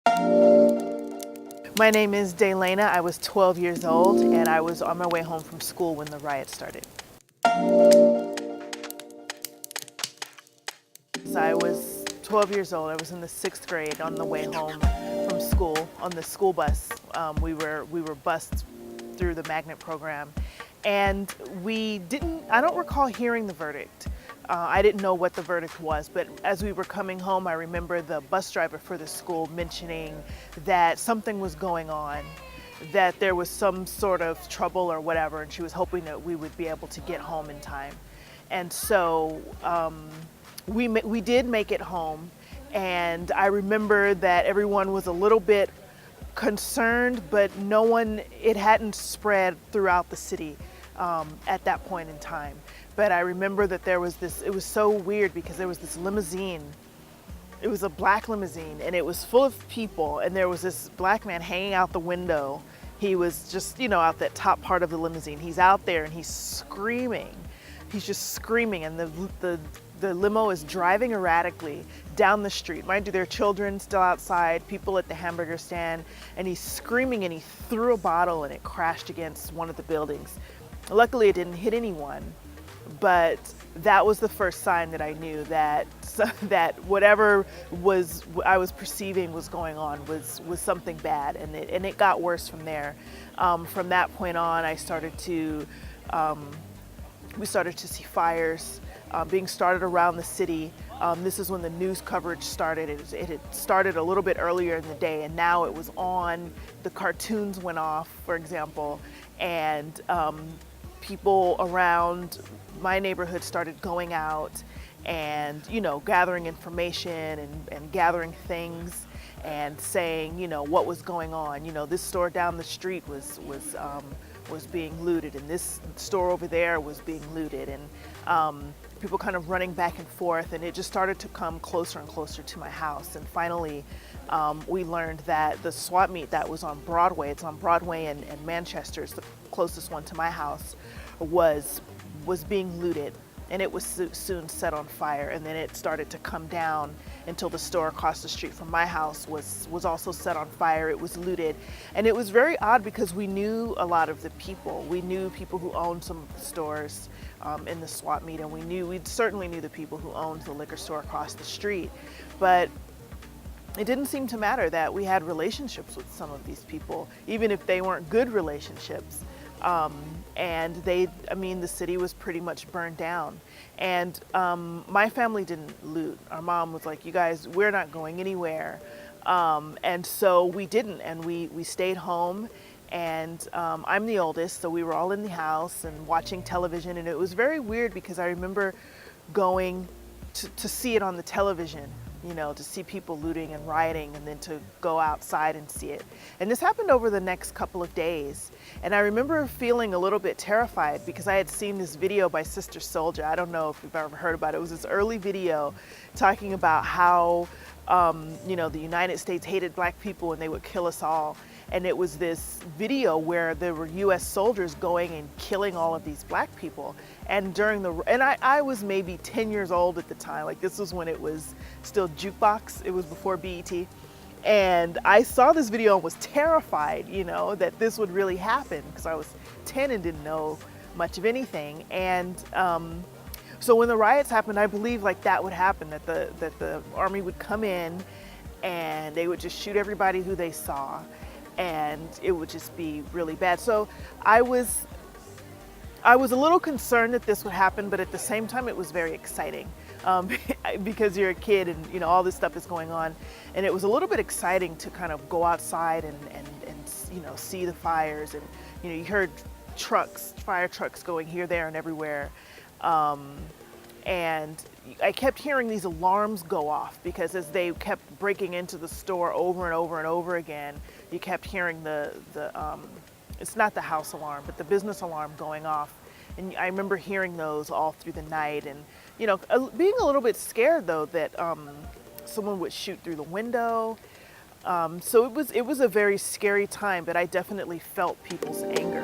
My name is Dalena. I was 12 years old and I was on my way home from school when the riot started. So I was 12 years old. I was in the 6th grade on the way home from school on the school bus. We were bused through the magnet program, and I don't recall hearing the verdict. I didn't know what the verdict was, but as we were coming home, I remember the bus driver for the school mentioning that something was going on, that there was some sort of trouble or whatever, and she was hoping that we would be able to get home in time. And so we did make it home, and I remember that everyone was a little bit concerned, but it hadn't spread throughout the city at that point in time. But I remember that it was so weird because there was this limousine. It was a black limousine and it was full of people, and there was this black man hanging out the window. He was just, out that top part of the limousine. He's out there and he's screaming. He's just screaming, and the limo is driving erratically down the street. Mind you, there are children still outside, people at the hamburger stand, and he's screaming, and he threw a bottle and it crashed against one of the buildings. Luckily, it didn't hit anyone, but that was the first sign that I knew that whatever I was perceiving was going on was something bad, and it got worse from there. From that point on, we started to see fires being started around the city. This is when the news coverage started. It had started a little bit earlier in the day, and now it was on. The cartoons went off, for example, and people around my neighborhood started going out and, gathering information and gathering things and saying, what was going on. This store down the street was being looted, and this store over there was being looted, and people kind of running back and forth, and it just started to come closer and closer to my house. And finally, we learned that the swap meet that was on Broadway, it's on Broadway and Manchester, it's the closest one to my house, was being looted, and it was soon set on fire. And then it started to come down until the store across the street from my house was also set on fire. It was looted, and it was very odd because we knew a lot of the people. We knew people who owned some of the stores in the swap meet, and we certainly knew the people who owned the liquor store across the street. But it didn't seem to matter that we had relationships with some of these people, even if they weren't good relationships. And the city was pretty much burned down. And my family didn't loot. Our mom was like, you guys, we're not going anywhere. And so we didn't, and we stayed home. And I'm the oldest, so we were all in the house and watching television. And it was very weird because I remember going to see it on the television, to see people looting and rioting, and then to go outside and see it. And this happened over the next couple of days. And I remember feeling a little bit terrified because I had seen this video by Sister Souljah. I don't know if you've ever heard about it. It was this early video talking about how, the United States hated black people and they would kill us all. And it was this video where there were US soldiers going and killing all of these black people. And I was maybe 10 years old at the time. Like, this was when it was still jukebox. It was before BET. And I saw this video and was terrified, that this would really happen, because I was 10 and didn't know much of anything. And so when the riots happened, I believed that would happen, that the army would come in and they would just shoot everybody who they saw, and it would just be really bad. So I was a little concerned that this would happen, but at the same time it was very exciting, because you're a kid and all this stuff is going on, and it was a little bit exciting to kind of go outside and see the fires, and you heard fire trucks going here, there, and everywhere, and I kept hearing these alarms go off, because as they kept breaking into the store over and over and over again, you kept hearing it's not the house alarm, but the business alarm going off. And I remember hearing those all through the night, and being a little bit scared though that someone would shoot through the window. So it was a very scary time, but I definitely felt people's anger.